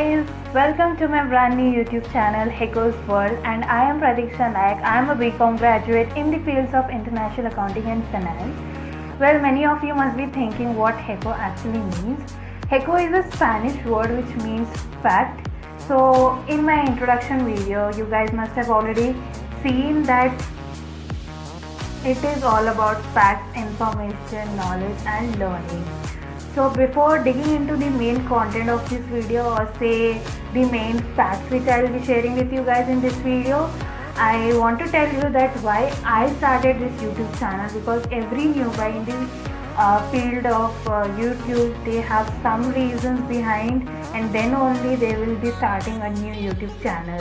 guys, welcome to my brand new YouTube channel Heko's World, and I am Pratiksha Nayak. I am a BCom graduate in the fields of International Accounting and Finance. Well, many of you must be thinking what Heko actually means. Heko is a Spanish word which means fact. So in my introduction video, you guys must have already seen that it is all about facts, information, knowledge and learning. So before digging into the main content of this video, or say the main facts which I will be sharing with you guys in this video, I want to tell you that why I started this YouTube channel, because every newbie in the field of YouTube, they have some reasons behind, and then only they will be starting a new YouTube channel.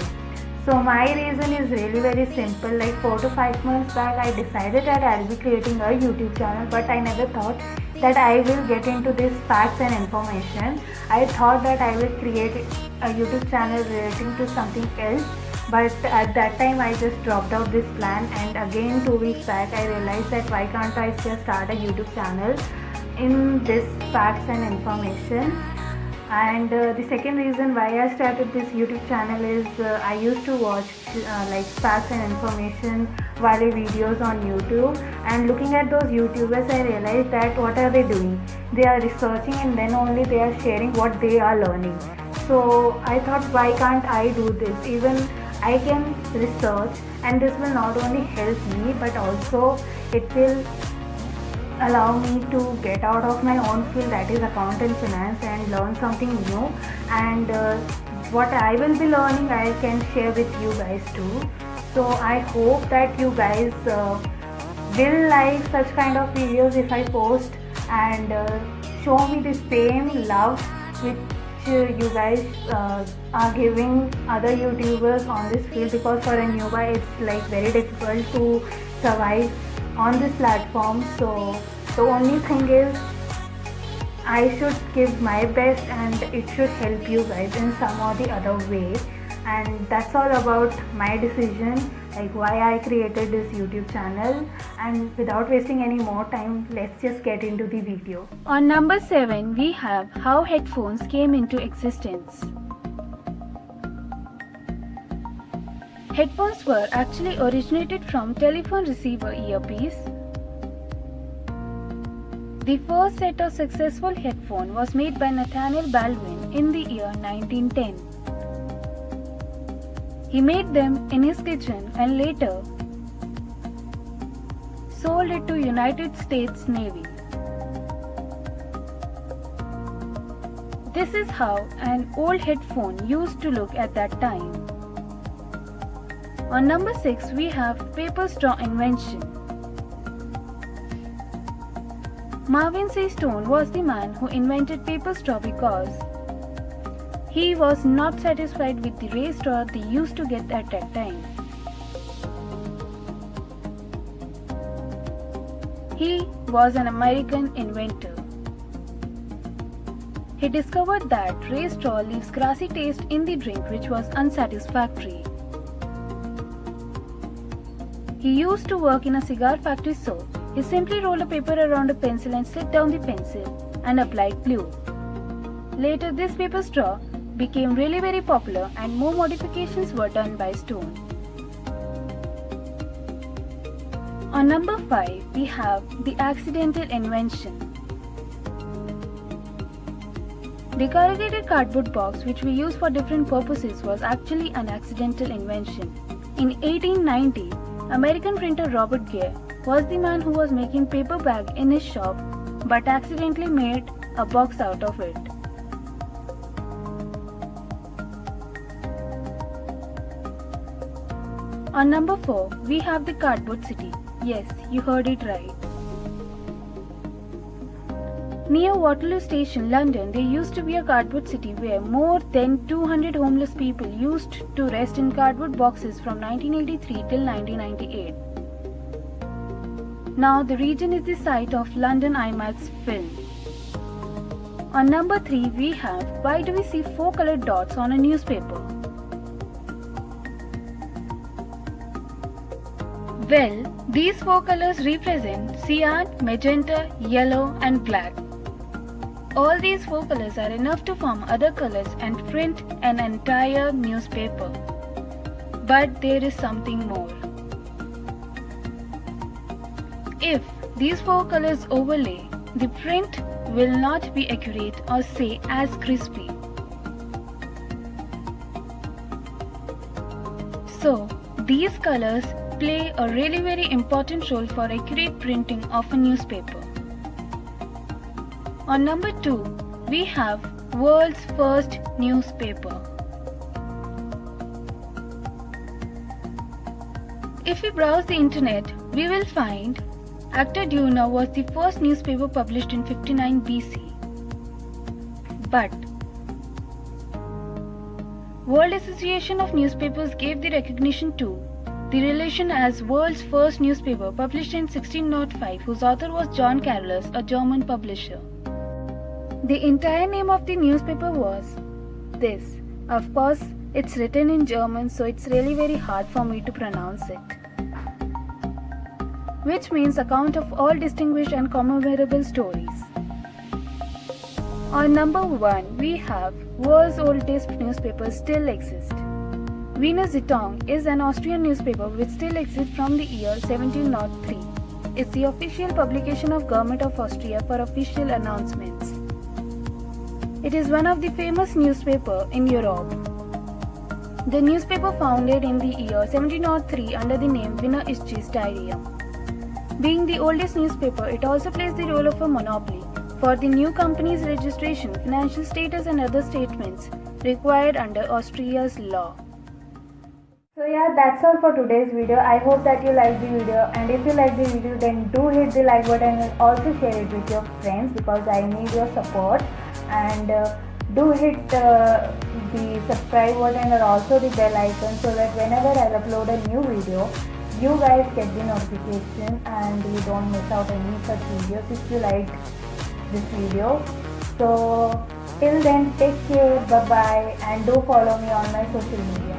So my reason is really very simple. Like 4 to 5 months back, I decided that I'll be creating a YouTube channel, but I never thought that I will get into this facts and information. I thought that I will create a YouTube channel relating to something else, but at that time I just dropped out this plan, and again 2 weeks back I realized that why can't I just start a YouTube channel in this facts and information. And the second reason why I started this YouTube channel is I used to watch like facts and information value videos on YouTube, and looking at those YouTubers I realized that what are they doing? They are researching and then only they are sharing what they are learning. So I thought, why can't I do this? Even I can research, and this will not only help me but also it will allow me to get out of my own field, that is account and finance, and learn something new. And what I will be learning I can share with you guys too. So I hope that you guys will like such kind of videos if I post, and show me the same love which you guys are giving other YouTubers on this field, because for a newbie it's like very difficult to survive on this platform. So the only thing is I should give my best, and it should help you guys in some or the other way. And that's all about my decision, like why I created this YouTube channel. And without wasting any more time, let's just get into the video. On number 7, we have how headphones came into existence. Headphones were actually originated from telephone receiver earpiece. The first set of successful headphone was made by Nathaniel Baldwin in the year 1910. He made them in his kitchen and later sold it to United States Navy. This is how an old headphone used to look at that time. On number 6, we have paper straw invention. Marvin C. Stone was the man who invented paper straw because he was not satisfied with the raised straw they used to get at that time. He was an American inventor. He discovered that raised straw leaves grassy taste in the drink, which was unsatisfactory. He used to work in a cigar factory, so he simply rolled a paper around a pencil and slid down the pencil and applied glue. Later, this paper straw became really very popular, and more modifications were done by Stone. On number 5, we have the accidental invention. The corrugated cardboard box, which we use for different purposes, was actually an accidental invention. In 1890, American printer Robert Gere was the man who was making paper bag in his shop, but accidentally made a box out of it. On number 4, we have the cardboard city. Yes, you heard it right. Near Waterloo Station, London, there used to be a cardboard city where more than 200 homeless people used to rest in cardboard boxes from 1983 till 1998. Now the region is the site of London IMAX film. On number 3, we have why do we see 4 colored dots on a newspaper? Well, these 4 colors represent cyan, magenta, yellow and black. All these 4 colors are enough to form other colors and print an entire newspaper. But there is something more. If these 4 colors overlay, the print will not be accurate or say as crispy. So, these colors play a really very important role for accurate printing of a newspaper. On number 2, we have world's first newspaper. If we browse the internet, we will find Acta Diurna was the first newspaper published in 59 BC. But World Association of Newspapers gave the recognition to the relation as world's first newspaper published in 1605, whose author was John Carolus, a German publisher. The entire name of the newspaper was this. Of course, it's written in German, so it's really very hard for me to pronounce it. Which means account of all distinguished and commemorable stories. On number 1, we have world's oldest newspaper still exists. Wiener Zeitung is an Austrian newspaper which still exists from the year 1703. It's the official publication of Government of Austria for official announcements. It is one of the famous newspapers in Europe. The newspaper founded in the year 1703 under the name Wiener Ichthys-Diarium. Being the oldest newspaper, it also plays the role of a monopoly for the new company's registration, financial status and other statements required under Austria's law. So yeah, that's all for today's video. I hope that you liked the video, and if you like the video, then do hit the like button and also share it with your friends because I need your support. And do hit the subscribe button and also the bell icon so that whenever I upload a new video, you guys get the notification and you don't miss out any such videos if you liked this video. So till then, take care, bye bye, and do follow me on my social media.